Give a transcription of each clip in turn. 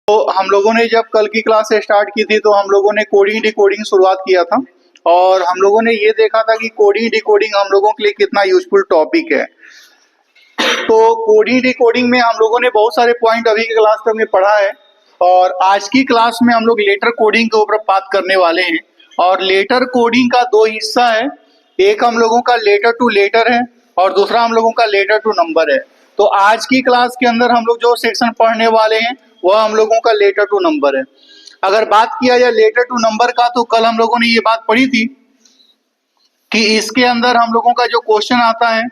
तो हम लोगों ने जब कल की क्लास स्टार्ट की थी तो हम लोगों ने कोडिंग डिकोडिंग शुरुआत किया था और हम लोगों ने ये देखा था कि कोडिंग डिकोडिंग हम लोगों के लिए कितना यूजफुल टॉपिक है। तो कोडिंग डिकोडिंग में हम लोगों ने बहुत सारे पॉइंट अभी की क्लास में पढ़ा है और आज की क्लास में हम लोग लेटर कोडिंग के ऊपर बात करने वाले हैं। और लेटर कोडिंग का दो हिस्सा है, एक हम लोगों का लेटर टू लेटर है और दूसरा हम लोगों का लेटर टू नंबर है। तो आज की क्लास के अंदर हम लोग जो सेक्शन पढ़ने वाले हैं वह हम लोगों का लेटर टू नंबर है। अगर बात किया जाए लेटर टू नंबर का तो कल हम लोगों ने ये बात पढ़ी थी कि इसके अंदर हम लोगों का जो क्वेश्चन आता है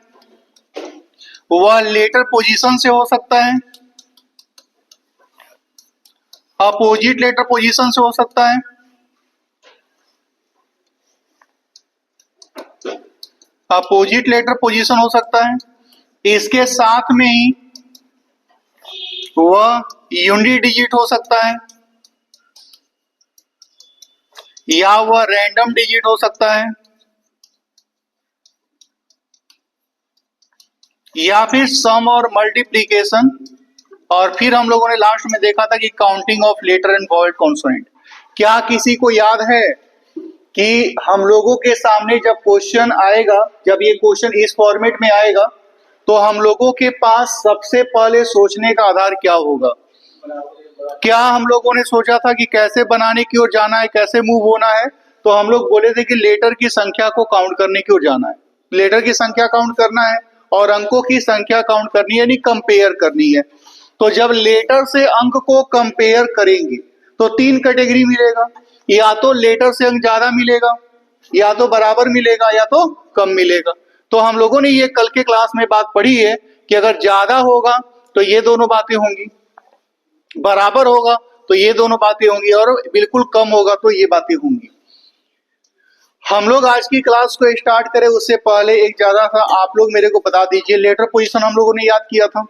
वह लेटर पोजीशन से हो सकता है, अपोजिट लेटर पोजीशन से हो सकता है, अपोजिट लेटर पोजीशन हो सकता है, इसके साथ में ही वह यूनिट डिजिट हो सकता है या वह रैंडम डिजिट हो सकता है या फिर सम और मल्टीप्लिकेशन। और फिर हम लोगों ने लास्ट में देखा था कि counting of letter and vowel consonant. क्या किसी को याद है कि हम लोगों के सामने जब क्वेश्चन आएगा, जब ये क्वेश्चन इस फॉर्मेट में आएगा तो हम लोगों के पास सबसे पहले सोचने का आधार क्या होगा? क्या हम लोगों ने सोचा था कि कैसे बनाने की ओर जाना है, कैसे मूव होना है? तो हम लोग बोले थे कि लेटर की संख्या को काउंट करने की ओर जाना है, लेटर की संख्या काउंट करना है और अंकों की संख्या काउंट करनी है, यानी कंपेयर करनी है। तो जब लेटर से अंक को कंपेयर करेंगे तो तीन कैटेगरी मिलेगा, या तो लेटर से अंक ज्यादा मिलेगा, या तो बराबर मिलेगा, या तो कम मिलेगा। तो हम लोगों ने ये कल के क्लास में बात पढ़ी है कि अगर ज्यादा होगा तो ये दोनों बातें होंगी, बराबर होगा तो ये दोनों बातें होंगी और बिल्कुल कम होगा तो ये बातें होंगी। हम लोग आज की क्लास को स्टार्ट करें उससे पहले एक ज्यादा सा आप लोग मेरे को बता दीजिए, लेटर पोजीशन हम लोगों ने याद किया था।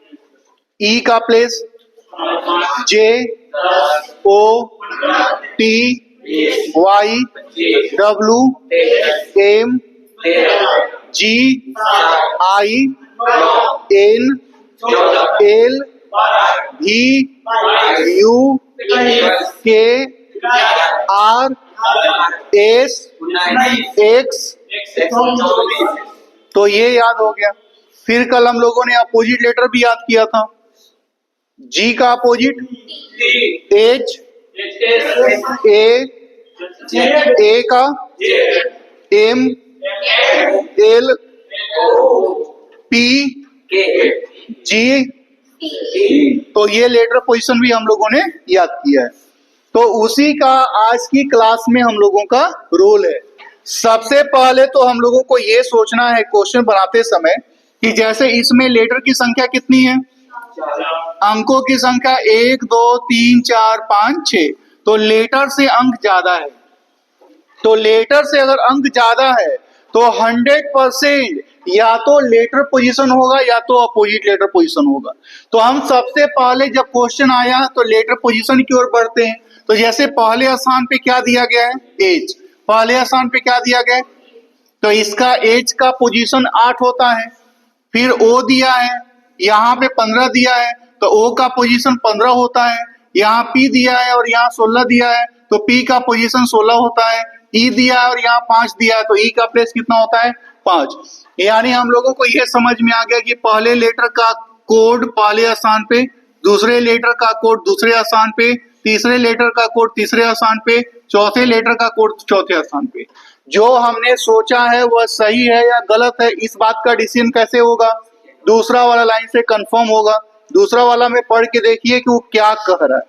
ई का place J O T Y W M G I N L भी U K R S X. तो ये याद हो गया। फिर कल हम लोगों ने अपोजिट लेटर भी याद किया था। जी का अपोजिट एच ए का एम एल पी जी। तो ये लेटर पोजीशन भी हम लोगों ने याद किया है। तो उसी का आज की क्लास में हम लोगों का रोल है। सबसे पहले तो हम लोगों को ये सोचना है क्वेश्चन बनाते समय कि जैसे इसमें लेटर की संख्या कितनी है, अंकों की संख्या 1 2 3 4 5 6। तो लेटर से अंक ज्यादा है, तो लेटर से अगर अंक ज्यादा है तो 100% या तो लेटर पोजीशन होगा या तो अपोजिट लेटर पोजीशन होगा। तो हम सबसे पहले जब क्वेश्चन आया तो लेटर पोजीशन की ओर बढ़ते हैं। तो जैसे पहले स्थान पे क्या दिया गया है, एज। पहले स्थान पे क्या दिया गया है, तो इसका एज का पोजीशन 8 होता है। फिर ओ दिया है, यहाँ पे 15 दिया है तो ओ का पोजीशन 15 होता है। यहाँ पी दिया है और यहाँ 16 दिया है तो पी का पोजीशन 16 होता है। ई दिया है और यहाँ 5 दिया है तो ई का प्लेस कितना होता है, 5। यानी हम लोगों को यह समझ में आ गया कि पहले लेटर का कोड पहले स्थान पे, दूसरे लेटर का कोड दूसरे स्थान पे, तीसरे लेटर का कोड तीसरे स्थान पे, चौथे लेटर का कोड चौथे स्थान पे। जो हमने सोचा है वह सही है या गलत है, इस बात का डिसीजन कैसे होगा, दूसरा वाला लाइन से कंफर्म होगा। दूसरा वाला में पढ़ के देखिए कि वो क्या कह रहा है।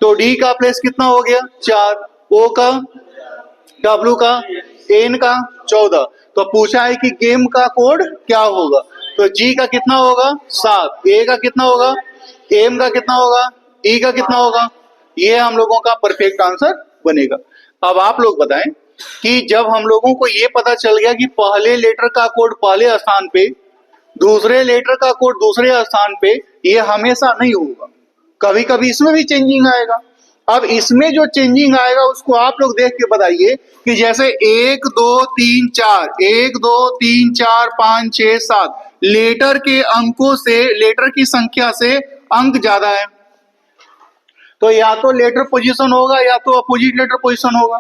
तो डी का प्लेस कितना हो गया, 4, ओ का, डब्ल्यू का, एन का 14। तो पूछा है कि गेम का कोड क्या होगा, तो जी का कितना होगा 7, ए का कितना होगा, एम का कितना होगा, ई का कितना होगा। ये हम लोगों का परफेक्ट आंसर बनेगा। अब आप लोग बताएं कि जब हम लोगों को ये पता चल गया कि पहले लेटर का कोड पहले स्थान पे, दूसरे लेटर का कोड दूसरे स्थान पे, ये हमेशा नहीं होगा, कभी कभी इसमें भी चेंजिंग आएगा। अब इसमें जो चेंजिंग आएगा उसको आप लोग देख के बताइए कि जैसे 1 2 3 4, 1 2 3 4 5 6 7 लेटर के अंकों से, लेटर की संख्या से अंक ज्यादा है। तो या तो लेटर पोजीशन होगा या तो अपोजिट लेटर पोजीशन होगा।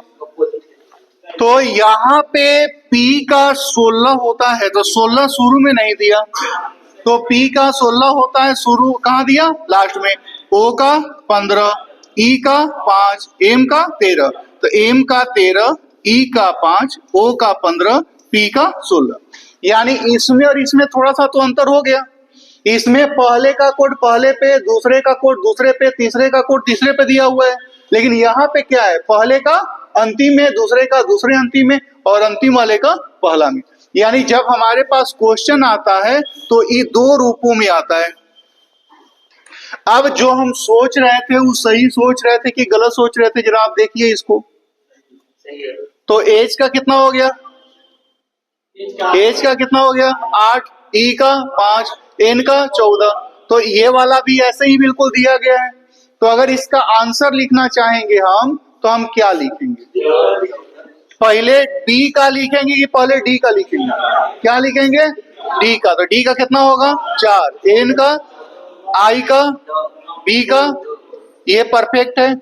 तो यहाँ पे P का 16 होता है, तो 16 शुरू में नहीं दिया, तो P का 16 होता है, शुरू कहाँ दिया? लास्ट में। O का 15, E का 5, M का 13, तो M का 13, E का 5, O का 15, P का 16। यानी इसमें और इसमें थोड़ा सा तो अंतर हो गया। इसमें पहले का कोड पहले पे, दूसरे का कोड दूसरे पे, तीसरे का कोड तीसरे पे दिया हुआ है। लेकिन यहाँ पे क्या है? पहले का अंतिम में, दूसरे का दूसरे अंतिम में, और अंतिम वाले का पहला में। यानी जब हमारे पास क्वेश्चन आता है तो ये दो रूपों में आता है। अब जो हम सोच रहे थे वो सही सोच रहे थे कि गलत सोच रहे थे, जरा आप देखिए इसको। तो एज का कितना हो गया? एज का कितना हो गया? 8, ई का 5, एन का 14। तो ये वाला भी ऐसे ही बिल्कुल दिया गया है। तो अगर इसका आंसर लिखना चाहेंगे हम, तो हम क्या लिखेंगे? पहले डी का लिखेंगे कि पहले डी का लिखेंगे? क्या लिखेंगे? डी का। तो डी का कितना होगा? 4, एन का, आई का, बी का, ये परफेक्ट है।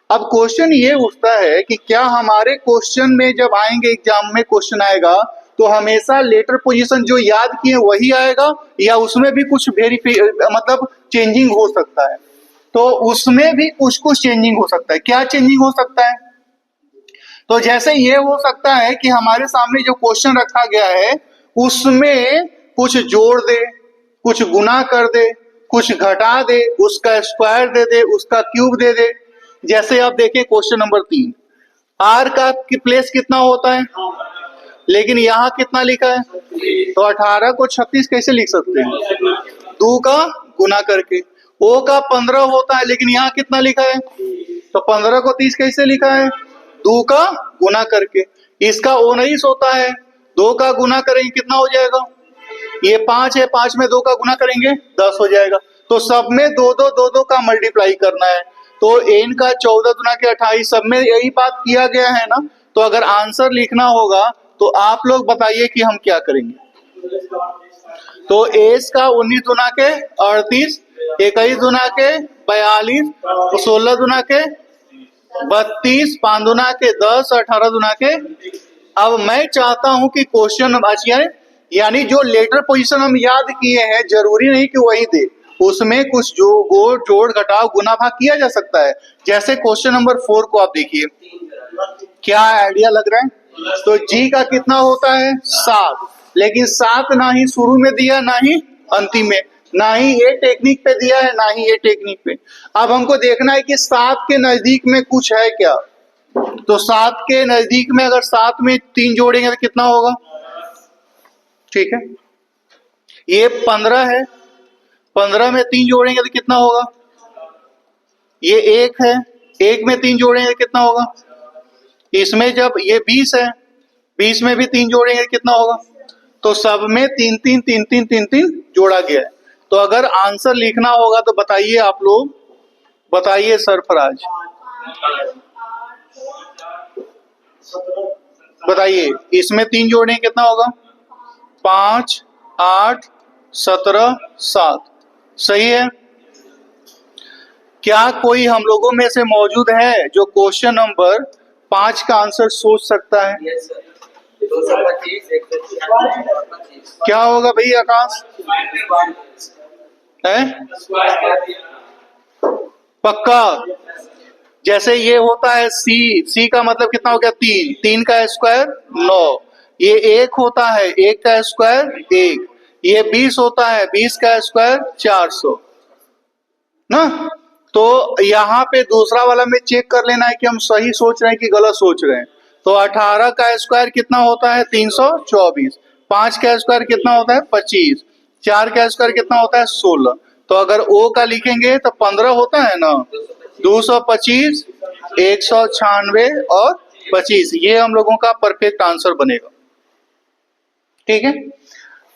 अब क्वेश्चन ये उठता है कि क्या हमारे क्वेश्चन में जब आएंगे, एग्जाम में क्वेश्चन आएगा, तो हमेशा लेटर पोजीशन जो याद किए वही आएगा या उसमें भी कुछ मतलब चेंजिंग हो सकता है? तो उसमें भी कुछ कुछ चेंजिंग हो सकता है। क्या चेंजिंग हो सकता है? तो जैसे ये हो सकता है कि हमारे सामने जो क्वेश्चन रखा गया है उसमें कुछ जोड़ दे, कुछ गुना कर दे, कुछ घटा दे, उसका स्क्वायर दे दे, उसका क्यूब दे दे। जैसे आप देखिए क्वेश्चन नंबर 3, आर का प्लेस कितना होता है, लेकिन यहाँ कितना लिखा है? तो 18 को 36 कैसे लिख सकते हैं? 2 का गुना करके। ओ का 15 होता है, लेकिन यहाँ कितना लिखा है? तो 15 को 30 कैसे लिखा है? 2 का गुना करके। इसका 19 होता है, 2 का गुना करेंगे कितना हो जाएगा? ये 5 है, 5 में 2 का गुना करेंगे 10 हो जाएगा। तो सब में 2 का मल्टीप्लाई करना है। तो n का 14 गुना के 28, सब में यही बात किया गया है ना। तो अगर आंसर लिखना होगा तो आप लोग बताइए कि हम क्या करेंगे। तो एस का 19 गुना के 38, 21 गुना के 42, 16 गुना के 32, 5 गुना के 10, 18 गुना के। अब मैं चाहता हूं कि क्वेश्चन यानी जो लेटर पोजीशन हम याद किए हैं, जरूरी नहीं कि वही दे, उसमें कुछ जो जोड़ घटाव गुना भाग किया जा सकता है। जैसे क्वेश्चन नंबर 4 को आप देखिए, क्या आइडिया लग रहा है? तो जी का कितना होता है? 7, लेकिन 7 ना ही शुरू में दिया, ना ही अंतिम में, ना ही ये टेक्निक पे दिया है, ना ही ये टेक्निक पे। अब हमको देखना है कि 7 के नजदीक में कुछ है क्या। तो 7 के नजदीक में अगर 7 में 3 जोड़ेंगे तो कितना होगा? ठीक है, ये 15 है, 15 में 3 जोड़ेंगे तो कितना होगा? ये 1 है, 1 में 3 जोड़ेंगे तो कितना होगा? इसमें जब ये 20 है, 20 में भी 3 जोड़ेंगे तो कितना होगा? तो सब में 3 3 3 3 3 3 जोड़ा गया है। तो अगर आंसर लिखना होगा तो बताइए आप लोग, बताइए सरफराज, बताइए इसमें 3 जोड़ेंगे कितना होगा? 5, 8, 17, 7। सही है। क्या कोई हम लोगों में से मौजूद है जो क्वेश्चन नंबर 5 का आंसर सोच सकता है? Yes sir. 225, 125। क्या होगा भाई आकाश? है पक्का? जैसे ये होता है सी का मतलब कितना हो गया? 3, 3 का स्क्वायर 9, ये 1 होता है, 1 का स्क्वायर 1, ये 20 होता है, 20 का स्क्वायर 400 ना। तो यहाँ पे दूसरा वाला में चेक कर लेना है कि हम सही सोच रहे हैं कि गलत सोच रहे हैं। तो 18 का स्क्वायर कितना होता है? 324, 5 का स्क्वायर कितना होता है? 25, 4 का स्क्वायर कितना होता है? 16। तो अगर ओ का लिखेंगे तो 15 होता है ना, 225, 196 और 25, ये हम लोगों का परफेक्ट आंसर बनेगा। ठीक है।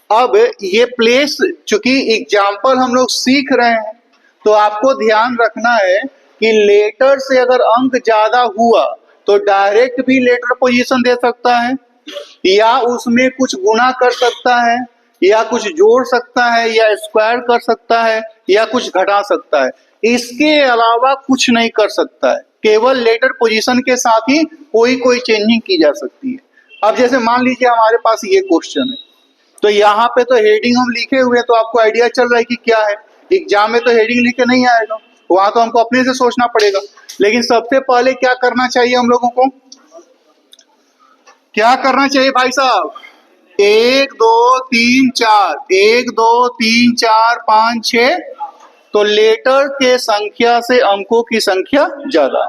अब ये प्लेस, चूंकि एग्जाम्पल हम लोग सीख रहे हैं, तो आपको ध्यान रखना है कि लेटर से अगर अंक ज्यादा हुआ तो डायरेक्ट भी लेटर पोजीशन दे सकता है, या उसमें कुछ गुना कर सकता है, या कुछ जोड़ सकता है, या स्क्वायर कर सकता है, या कुछ घटा सकता है। इसके अलावा कुछ नहीं कर सकता है, केवल लेटर पोजीशन के साथ ही कोई चेंजिंग की जा सकती है। अब जैसे मान लीजिए हमारे पास ये क्वेश्चन है, तो यहाँ पे तो हेडिंग हम लिखे हुए हैं, तो आपको आइडिया चल रहा है कि क्या है। एग्जाम में तो हेडिंग लिख के नहीं आएगा, वहां तो हमको अपने से सोचना पड़ेगा। लेकिन सबसे पहले क्या करना चाहिए हम लोगों को, क्या करना चाहिए भाई साहब? 1 2 3 4, 1 2 3 4 5 6, तो लेटर के संख्या से अंकों की संख्या ज्यादा।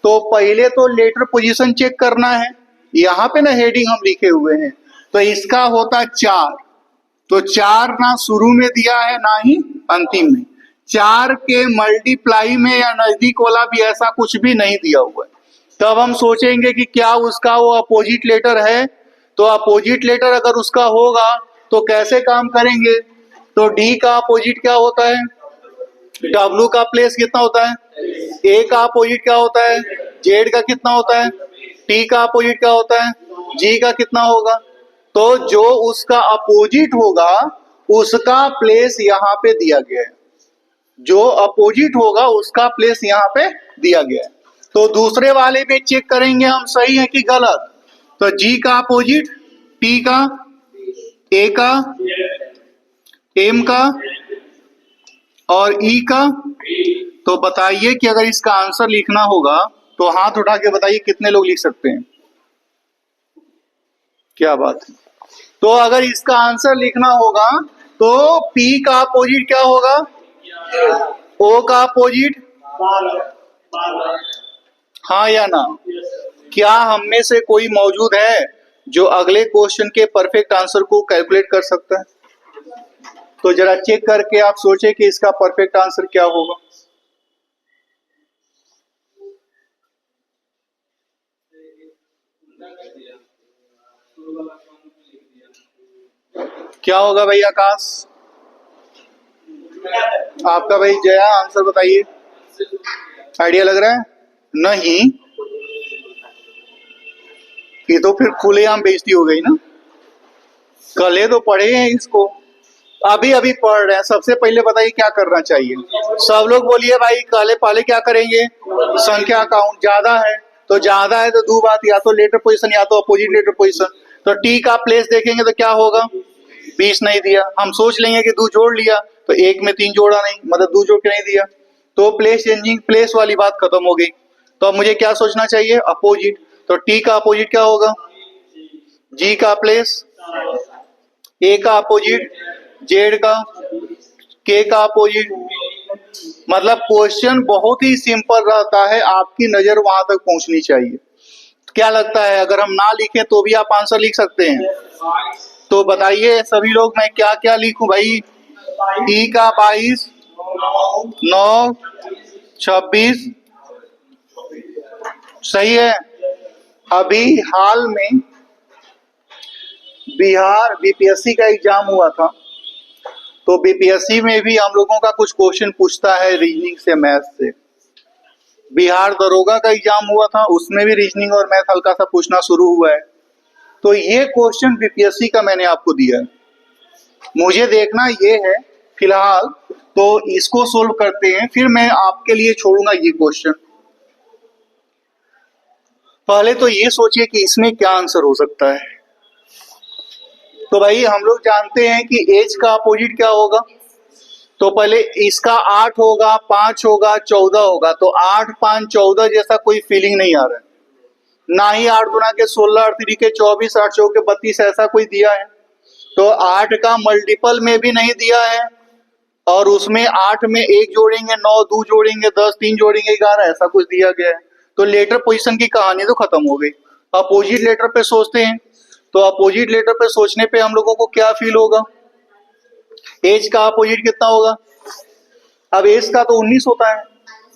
तो पहले तो लेटर पोजीशन चेक करना है। यहाँ पे ना हेडिंग हम लिखे हुए हैं, तो इसका होता 4, तो 4 ना शुरू में दिया है ना ही अंतिम में। 4 के मल्टीप्लाई में या नजदीक वाला भी ऐसा कुछ भी नहीं दिया हुआ है। तब हम सोचेंगे कि क्या उसका वो अपोजिट लेटर है। तो अपोजिट लेटर अगर उसका होगा तो कैसे काम करेंगे? तो डी का अपोजिट क्या होता है? डब्ल्यू का प्लेस कितना होता है? ए का अपोजिट क्या होता है? जेड का कितना होता है? टी का अपोजिट क्या होता है? जी का कितना होगा? तो जो उसका अपोजिट होगा उसका प्लेस यहाँ पे दिया गया है, जो अपोजिट होगा उसका प्लेस यहाँ पे दिया गया है। तो दूसरे वाले में चेक करेंगे हम सही है कि गलत। तो जी का अपोजिट, टी का, ए का, एम का और ई का। तो बताइए कि अगर इसका आंसर लिखना होगा तो हाथ उठा के बताइए कितने लोग लिख सकते हैं? क्या बात है। तो अगर इसका आंसर लिखना होगा तो पी का अपोजिट क्या होगा? ओ का अपोजिट, हाँ या ना? क्या हम में से कोई मौजूद है जो अगले क्वेश्चन के परफेक्ट आंसर को कैलकुलेट कर सकता है? तो जरा चेक करके आप सोचे कि इसका परफेक्ट आंसर क्या होगा। क्या होगा भाई आकाश? आपका भाई जया आंसर बताइए। आइडिया लग रहा है? नहीं, ये तो फिर खुलेआम बेइज्जती हो गई ना। कल तो पढ़े हैं इसको, अभी अभी पढ़ रहे हैं। सबसे पहले बताइए क्या करना चाहिए? सब लोग बोलिए भाई, कल पहले क्या करेंगे? संख्या काउंट। ज्यादा है तो ज्यादा है तो दो बात, या तो लेटर पोजीशन या तो अपोजिट लेटर पोजीशन। तो टी का प्लेस देखेंगे तो क्या होगा? 20 नहीं दिया। हम सोच लेंगे कि 2 जोड़ लिया, तो 1 में 3 जोड़ा नहीं, मतलब 2 जोड़ के नहीं दिया, तो प्लेस चेंजिंग, प्लेस वाली बात खत्म हो गई। तो अब मुझे क्या सोचना चाहिए? अपोजिट। तो टी का अपोजिट क्या होगा? जी का प्लेस, ए का अपोजिट, जेड का, के का अपोजिट। मतलब क्वेश्चन बहुत ही सिंपल रहता है, आपकी नजर वहां तक पहुंचनी चाहिए। क्या लगता है अगर हम ना लिखें तो भी आप आंसर लिख सकते हैं? तो बताइए सभी लोग, मैं क्या क्या लिखूं भाई? ई का 22, 9, 26, सही है। अभी हाल में बिहार बीपीएससी का एग्जाम हुआ था, तो बीपीएससी में भी हम लोगों का कुछ क्वेश्चन पूछता है रीजनिंग से, मैथ से। बिहार दरोगा का एग्जाम हुआ था, उसमें भी रीजनिंग और मैथ हल्का सा पूछना शुरू हुआ है। तो ये क्वेश्चन बीपीएससी का मैंने आपको दिया है, मुझे देखना ये है फिलहाल। तो इसको सोल्व करते हैं, फिर मैं आपके लिए छोड़ूंगा ये क्वेश्चन। पहले तो ये सोचिए कि इसमें क्या आंसर हो सकता है। तो भाई हम लोग जानते हैं कि एज का अपोजिट क्या होगा। तो पहले इसका 8 होगा, 5 होगा, 14 होगा। तो 8 5 14 जैसा कोई फीलिंग नहीं आ रहा है, ना ही 8 गुना के 16, 8 3 के 24, 8 चौके 32 ऐसा कोई दिया है। तो 8 का मल्टीपल में भी नहीं दिया है, और उसमें 8 में 1 जोड़ेंगे 9, 2 जोड़ेंगे 10, 3 जोड़ेंगे 11, ऐसा कुछ दिया गया है। तो लेटर पोजीशन की कहानी तो खत्म हो गई। अपोजिट लेटर पे सोचते हैं, तो अपोजिट लेटर पे सोचने पे हम लोगों को क्या फील होगा? एज का अपोजिट कितना होगा? अब एज का तो 19 होता है,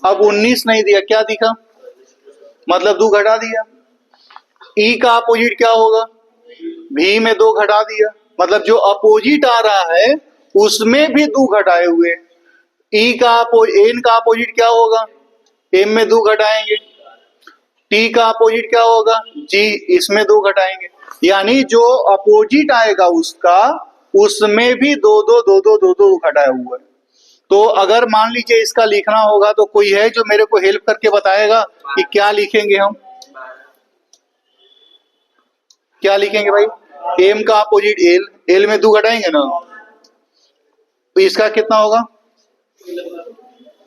अब 19 नहीं दिया, क्या दिखा? मतलब 2 घटा दिया। ई का अपोजिट क्या होगा? भी में 2 घटा दिया, मतलब जो अपोजिट आ रहा है उसमें भी 2 घटाए हुए। ई का एन का अपोजिट क्या होगा? एम में 2 घटाएंगे। टी का अपोजिट क्या होगा? जी, इसमें 2 घटाएंगे। यानी जो अपोजिट आएगा उसका, उसमें भी 2 2 2 2 2 2 घटाया हुआ है। तो अगर मान लीजिए इसका लिखना होगा तो कोई है जो मेरे को हेल्प करके बताएगा कि क्या लिखेंगे हम? क्या लिखेंगे भाई? एम का अपोजिट एल, एल में 2 घटाएंगे ना, तो इसका कितना होगा?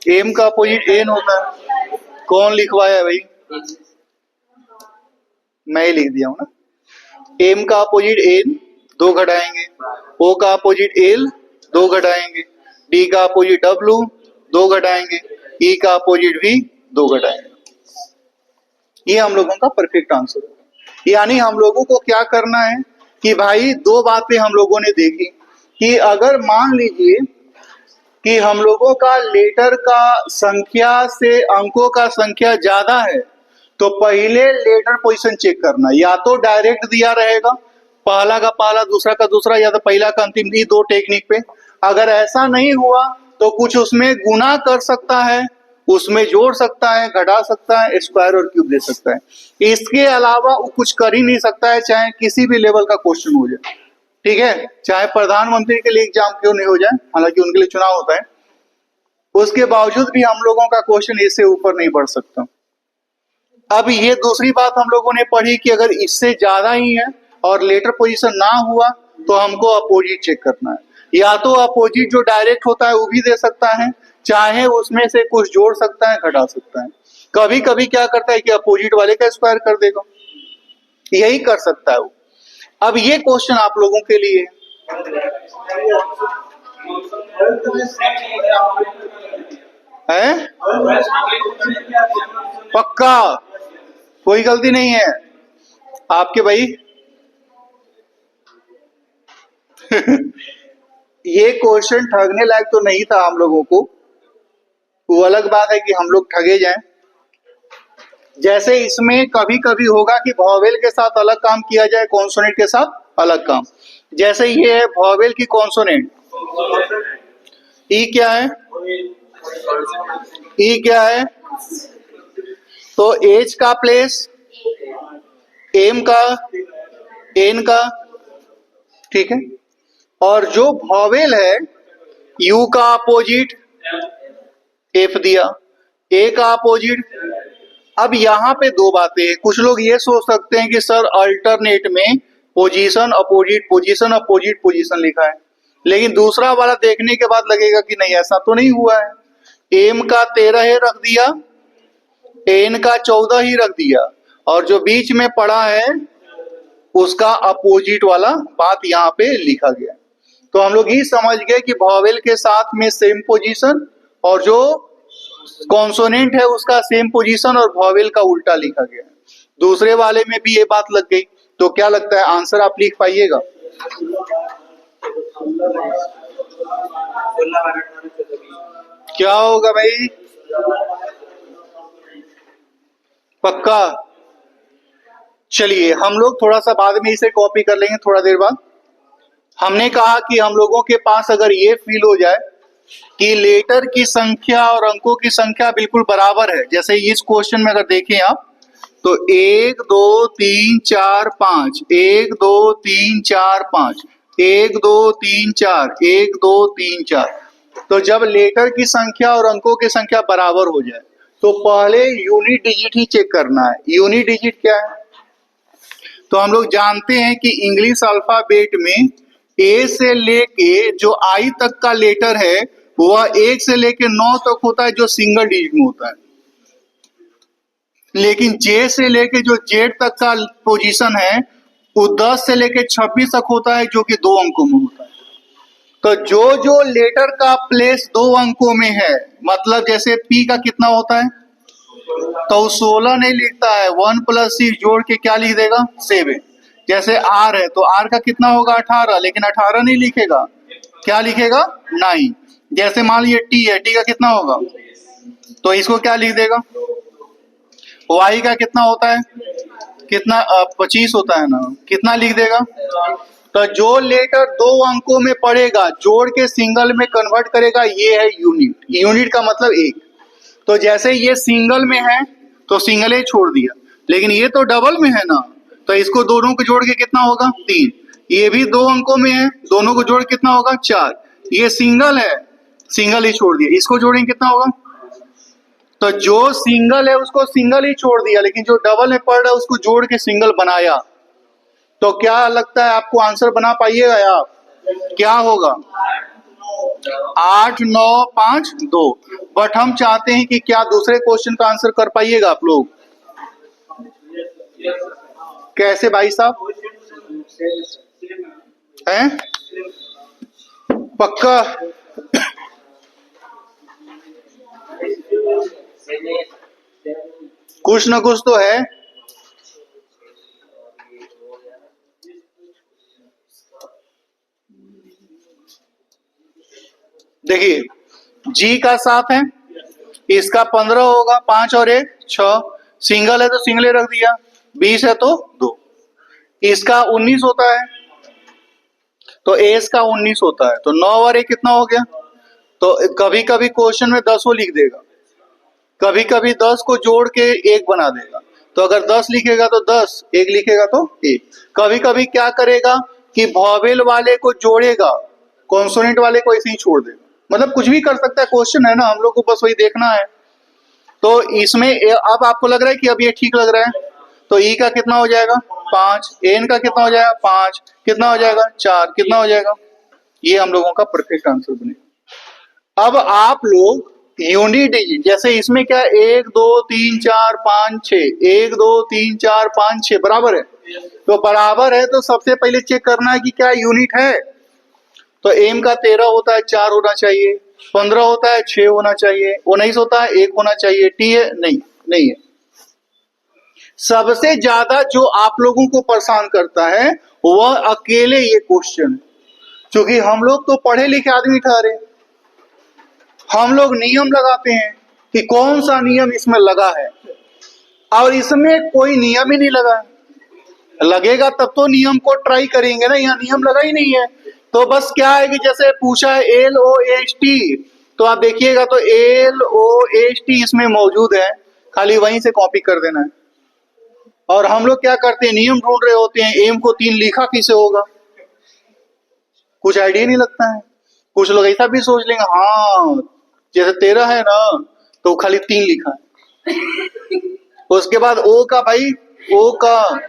एम का अपोजिट एन होता है। कौन लिखवाया है भाई? मैं ही लिख दिया हूं ना। एम का अपोजिट एन 2 घटाएंगे, ओ का अपोजिट एल 2 घटाएंगे, डी का अपोजिट डब्ल्यू 2 घटाएंगे, ई का अपोजिट भी 2 घटाएंगे। ये हम लोगों का परफेक्ट आंसर है। यानी हम लोगों को क्या करना है कि भाई 2 बातें हम लोगों ने देखी कि अगर मान लीजिए कि हम लोगों का लेटर का संख्या से अंकों का संख्या ज्यादा है तो पहले लेटर पोजीशन चेक करना, या तो डायरेक्ट दिया रहेगा पहला का पहला दूसरा का दूसरा, या तो पहला का अंतिम, ये 2 टेक्निक पे। अगर ऐसा नहीं हुआ तो कुछ उसमें गुना कर सकता है, उसमें जोड़ सकता है, घटा सकता है, स्क्वायर और क्यूब दे सकता है। इसके अलावा वो कुछ कर ही नहीं सकता है, चाहे किसी भी लेवल का क्वेश्चन हो जाए। ठीक है, चाहे प्रधानमंत्री के लिए एग्जाम क्यों नहीं हो जाए, हालांकि उनके लिए चुनाव होता है, उसके बावजूद भी हम लोगों का क्वेश्चन इससे ऊपर नहीं बढ़ सकता। अब ये दूसरी बात हम लोगों ने पढ़ी कि अगर इससे ज्यादा ही है और लेटर पोजीशन ना हुआ तो हमको अपोजिट चेक करना है। या तो अपोजिट जो डायरेक्ट होता है वो भी दे सकता है, चाहे उसमें से कुछ जोड़ सकता है, घटा सकता है। कभी कभी क्या करता है कि अपोजिट वाले का स्क्वायर कर देगा, यही कर सकता है वो। अब ये क्वेश्चन आप लोगों के लिए है, पक्का कोई गलती नहीं है आपके भाई। ये क्वेश्चन ठगने लायक तो नहीं था हम लोगों को, वो अलग बात है कि हम लोग ठगे जाएं। जैसे इसमें कभी कभी होगा कि वॉवेल के साथ अलग काम किया जाए, कॉन्सोनेंट के साथ अलग काम। जैसे ये है वॉवेल की कॉन्सोनेंट, ई क्या है? ई क्या है? तो एच का प्लेस एम का, एन का, ठीक है। और जो वॉवेल है यू का अपोजिट एफ दिया, ए का अपोजिट। अब यहाँ पे 2 बातें हैं। कुछ लोग ये सोच सकते हैं कि सर अल्टरनेट में position opposite position opposite position लिखा है, लेकिन दूसरा वाला देखने के बाद लगेगा कि नहीं, ऐसा तो नहीं हुआ है। एम का 13 रख दिया, एन का 14 ही रख दिया, और जो बीच में पड़ा है उसका अपोजिट वाला बात यहाँ पे लिखा गया। तो हम लोग ये समझ गए कि वॉवेल के साथ में सेम पोजीशन और जो कॉन्सोनेंट है उसका सेम पोजीशन और वॉवेल का उल्टा लिखा गया। दूसरे वाले में भी ये बात लग गई। तो क्या लगता है आंसर आप लिख पाइएगा? क्या होगा भाई? पक्का? चलिए हम लोग थोड़ा सा बाद में इसे कॉपी कर लेंगे थोड़ा देर बाद। हमने कहा कि हम लोगों के पास अगर ये फील हो जाए कि लेटर की संख्या और अंकों की संख्या बिल्कुल बराबर है, जैसे इस क्वेश्चन में अगर देखें आप तो 1 2 3 4 5, 1 2 3 4 5, 1 2 3 4, 1 2 3 4। तो जब लेटर की संख्या और अंकों की संख्या बराबर हो जाए तो पहले यूनिट डिजिट ही चेक करना है। यूनिट डिजिट क्या है? तो हम लोग जानते हैं कि इंग्लिश अल्फाबेट में ए से लेके जो आई तक का लेटर है वह 1 से लेके 9 तक होता है, जो सिंगल डिजिट में होता है। लेकिन जे से लेके जो जेड तक का पोजीशन है वो 10 से लेके 26 तक होता है, जो कि 2 अंकों में होता है। तो जो लेटर का प्लेस 2 अंकों में है, मतलब जैसे पी का कितना होता है तो 16 नहीं लिखता है, 1 + 6 जोड़ के क्या लिख देगा? 7। जैसे आर है तो आर का कितना होगा? 18, लेकिन 18 नहीं लिखेगा, क्या लिखेगा? 9। जैसे मान लीजिए टी है, टी का कितना होगा तो इसको क्या लिख देगा? वाई का कितना होता है? कितना 25 होता है ना, कितना लिख देगा? तो जो लेटर 2 अंकों में पड़ेगा जोड़ के सिंगल में कन्वर्ट करेगा, ये है यूनिट। यूनिट का मतलब 1। तो जैसे ये सिंगल में है तो सिंगल ही छोड़ दिया, लेकिन ये तो डबल में है ना, तो इसको दोनों को जोड़ के कितना होगा? 3। ये भी 2 अंकों में है, दोनों को जोड़ कितना होगा? 4। ये सिंगल है, सिंगल ही छोड़ दिया, इसको जोड़ेंगे कितना होगा? तो जो सिंगल है उसको सिंगल ही छोड़ दिया, लेकिन जो डबल में पड़ रहा है उसको जोड़ के सिंगल बनाया। तो क्या लगता है आपको आंसर बना पाइएगा आप? क्या होगा? 8 9 5 2। बट हम चाहते हैं कि क्या दूसरे क्वेश्चन का आंसर कर पाइएगा आप लोग? कैसे भाई साहब? हैं? पक्का? कुछ ना कुछ तो है। देखिए जी का 7 है, इसका 15 होगा, 5 और 1 6, सिंगल है तो सिंगल रख दिया, 20 है तो 2, इसका 19 होता है तो एस का 19 होता है, तो 9 और 1 कितना हो गया? तो कभी कभी क्वेश्चन में 10 लिख देगा, कभी कभी 10 को जोड़ के 1 बना देगा। तो अगर 10 लिखेगा तो 10, 1 लिखेगा तो 1। कभी कभी क्या करेगा कि वॉवेल वाले को जोड़ेगा, कॉन्सोनेंट वाले को ऐसे ही छोड़ देगा। मतलब कुछ भी कर सकता है, क्वेश्चन है ना, हम लोग को बस वही देखना है। तो इसमें अब आपको लग रहा है कि अब ये ठीक लग रहा है, तो ई का कितना हो जाएगा? 5, एन का कितना हो जाएगा? 5, कितना हो जाएगा? 4, कितना हो जाएगा? ये हम लोगों का परफेक्ट आंसर बनेगा। अब आप लोग यूनिट डिजिट, जैसे इसमें क्या 1 2 3 4 5 6, 1 2 3 4 5 6 बराबर है, तो बराबर है तो सबसे पहले चेक करना है कि क्या यूनिट है। तो एम का 13 होता है, 4 होना चाहिए, 15 होता है, 6 होना चाहिए, 19 होता है, 1 होना चाहिए, टी है नहीं, नहीं है। सबसे ज्यादा जो आप लोगों को परेशान करता है वह अकेले ये क्वेश्चन, क्योंकि हम लोग तो पढ़े लिखे आदमी ठहरे, हम लोग नियम लगाते हैं कि कौन सा नियम इसमें लगा है, और इसमें कोई नियम ही नहीं लगा है। लगेगा तब तो नियम को ट्राई करेंगे ना, यहाँ नियम लगा ही नहीं है। तो बस क्या है कि जैसे पूछा है LOHT, तो आप देखिएगा तो LOHT इसमें मौजूद है, खाली वहीं से कॉपी कर देना है। और हम लोग क्या करते हैं, नियम ढूंढ रहे होते हैं, एम को 3 लिखा किसे होगा, कुछ आइडिया नहीं लगता है। कुछ लोग ऐसा भी सोच लेंगे, हाँ जैसे 13 है ना तो खाली 3 लिखा है, उसके बाद ओ का भाई, ओ का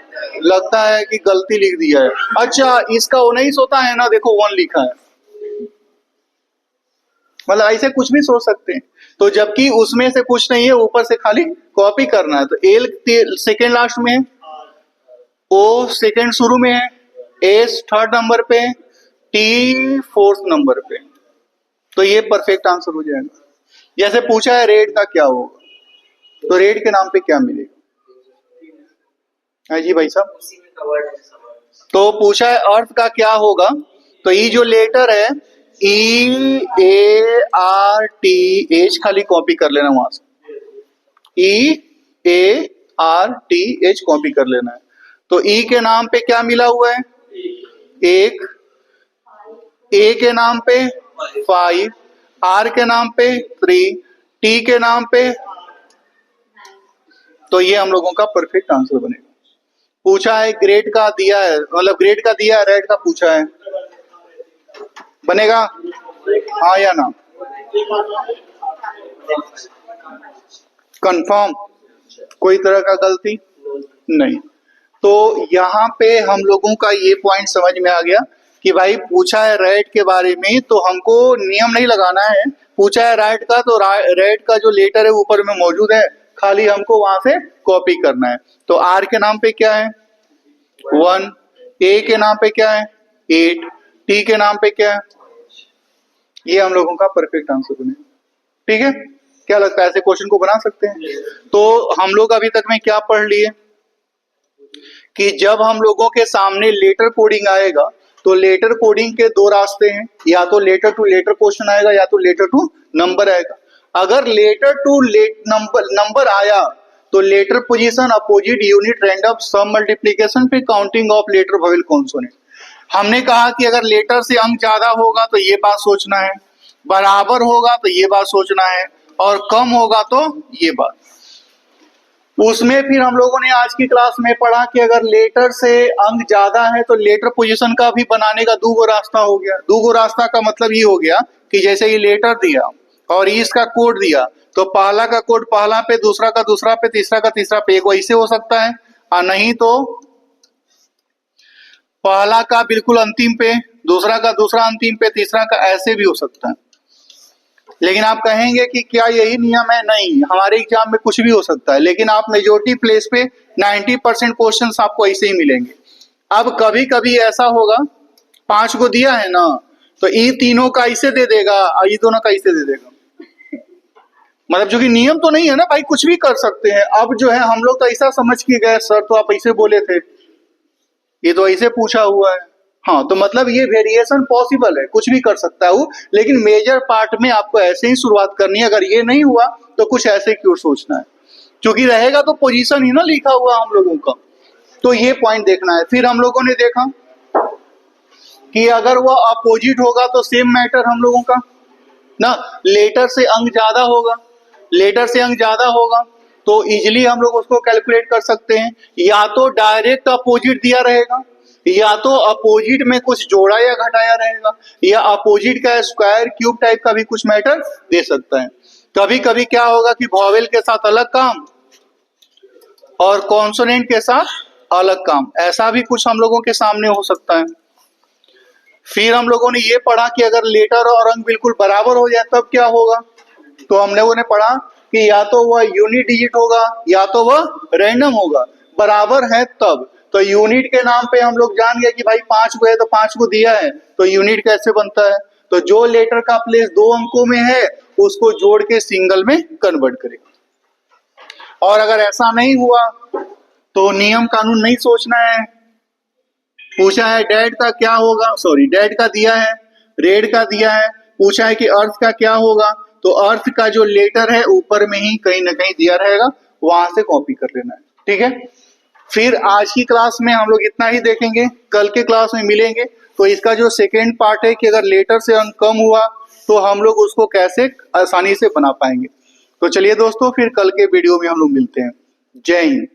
लगता है कि गलती लिख दिया है, अच्छा इसका 19 होता है ना, देखो 1 लिखा है। मतलब ऐसे कुछ भी सोच सकते हैं। तो जबकि उसमें से कुछ नहीं है, ऊपर से खाली कॉपी करना है। तो एल सेकेंड लास्ट में है, ओ सेकेंड शुरू में है, एस थर्ड नंबर पे, टी फोर्थ नंबर पे, तो ये परफेक्ट आंसर हो जाएगा। जैसे पूछा है रेड का क्या होगा, तो रेड के नाम पे क्या मिलेगा? है जी भाई साहब। तो पूछा है अर्थ का क्या होगा, तो ये जो लेटर है EARTH, खाली कॉपी कर लेना वहां से, EARTH कॉपी कर लेना है। तो ई के नाम पे क्या मिला हुआ है? 1, ए के नाम पे 5, आर के नाम पे 3, टी के नाम पे, तो ये हम लोगों का परफेक्ट आंसर बनेगा। पूछा है ग्रेड का दिया है, मतलब ग्रेड का दिया है, रेड का पूछा है, बनेगा हाँ या ना? कंफर्म, कोई तरह का गलती नहीं। तो यहाँ पे हम लोगों का ये पॉइंट समझ में आ गया कि भाई पूछा है रेड के बारे में, तो हमको नियम नहीं लगाना है। पूछा है रेड का, तो रेड का जो लेटर है ऊपर में मौजूद है, खाली हमको वहां से कॉपी करना है। तो आर के नाम पे क्या है? 1, ए के नाम पे क्या है? 8, टी के नाम पे क्या है? ये हम लोगों का परफेक्ट आंसर बनेगा। ठीक है, क्या लगता है ऐसे क्वेश्चन को बना सकते हैं? तो हम लोग अभी तक में क्या पढ़ लिए कि जब हम लोगों के सामने लेटर कोडिंग आएगा, तो लेटर कोडिंग के 2 रास्ते हैं, या तो लेटर टू लेटर क्वेश्चन आएगा या तो लेटर टू नंबर आएगा। अगर लेटर टू नंबर आया तो letter position, opposite, unit, random, sum, multiplication, फिर counting of letter, vowel, consonant. हमने कहा कि अगर लेटर से अंक ज्यादा होगा तो ये बात सोचना है, बराबर होगा तो ये बात सोचना है, और कम होगा तो ये बात। उसमें फिर हम लोगों ने आज की क्लास में पढ़ा कि अगर लेटर से अंक ज्यादा है तो लेटर पोजीशन का भी बनाने का दो रास्ता हो गया। दो रास्ता का मतलब ये हो गया कि जैसे ये लेटर दिया और इसका कोड दिया तो पहला का कोड पहला पे, दूसरा का दूसरा पे, तीसरा का तीसरा पे, एक वैसे हो सकता है, और नहीं तो पहला का बिल्कुल अंतिम पे, दूसरा का दूसरा अंतिम पे, तीसरा का, ऐसे भी हो सकता है। लेकिन आप कहेंगे कि क्या यही नियम है? नहीं, हमारे एग्जाम में कुछ भी हो सकता है, लेकिन आप मेजोरिटी प्लेस पे 90% क्वेश्चंस आपको ऐसे ही मिलेंगे। अब कभी कभी ऐसा होगा, 5 को दिया है ना, तो ये तीनों का ऐसे दे देगा और ये दोनों का ऐसे दे देगा। मतलब जो कि नियम तो नहीं है ना भाई, कुछ भी कर सकते हैं। अब जो है हम लोग तो ऐसा समझ के गए, सर तो आप ऐसे बोले थे, ये तो ऐसे पूछा हुआ है। हाँ, तो मतलब ये वेरिएशन पॉसिबल है, कुछ भी कर सकता है वो, लेकिन मेजर पार्ट में आपको ऐसे ही शुरुआत करनी है। अगर ये नहीं हुआ तो कुछ ऐसे क्यों सोचना है, क्योंकि रहेगा तो पोजीशन ही ना लिखा हुआ हम लोगों का, तो ये पॉइंट देखना है। फिर हम लोगों ने देखा कि अगर वो अपोजिट होगा तो सेम मैटर हम लोगों का ना, लेटर से अंक ज्यादा होगा, लेटर से अंक ज्यादा होगा तो इजिली हम लोग उसको कैलकुलेट कर सकते हैं। या तो डायरेक्ट अपोजिट दिया रहेगा, या तो अपोजिट में कुछ जोड़ा या घटाया रहेगा, या अपोजिट का स्क्वायर क्यूब टाइप का भी कुछ मैटर दे सकता है। कभी कभी क्या होगा कि वॉवेल के साथ अलग काम और कॉन्सोनेंट के साथ अलग काम, ऐसा भी कुछ हम लोगों के सामने हो सकता है। फिर हम लोगों ने ये पढ़ा कि अगर लेटर और अंक बिल्कुल बराबर हो जाए तब क्या होगा, तो हम लोगों ने पढ़ा कि या तो वह यूनिट डिजिट होगा या तो वह रैंडम होगा। बराबर है तब, तो यूनिट के नाम पे हम लोग जान गए कि भाई 5 को है तो 5 को दिया है, तो यूनिट कैसे बनता है, तो जो लेटर का प्लेस 2 अंकों में है उसको जोड़ के सिंगल में कन्वर्ट करेगा। और अगर ऐसा नहीं हुआ तो नियम कानून नहीं सोचना है। पूछा है डैड का क्या होगा, सॉरी डैड का दिया है, रेड का दिया है, पूछा है कि अर्थ का क्या होगा, तो अर्थ का जो लेटर है ऊपर में ही कहीं ना कहीं दिया रहेगा, वहां से कॉपी कर लेना है। ठीक है, फिर आज की क्लास में हम लोग इतना ही देखेंगे, कल के क्लास में मिलेंगे तो इसका जो सेकेंड पार्ट है कि अगर लेटर से अंक कम हुआ तो हम लोग उसको कैसे आसानी से बना पाएंगे। तो चलिए दोस्तों, फिर कल के वीडियो में हम लोग मिलते हैं। जय हिंद।